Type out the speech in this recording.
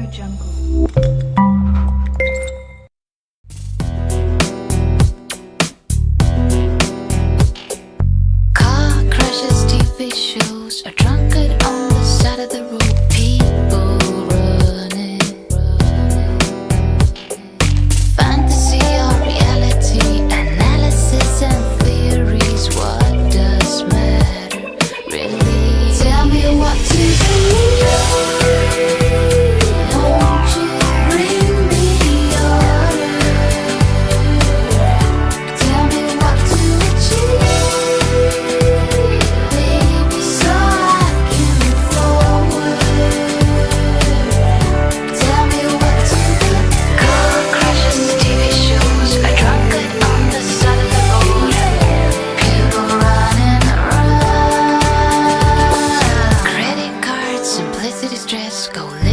Car crashes, TV shows, a drunkard on the side of the road. People running. Fantasy or reality, analysis and theories. What does matter, really? Tell me what to believe. Won't you bring me order? Tell me what to achieve, baby, so I can move forward. Tell me what to do. Car crashes, TV shows, a drunkard on the side of the road. People running around. Credit cards, simplicity, stress, go live.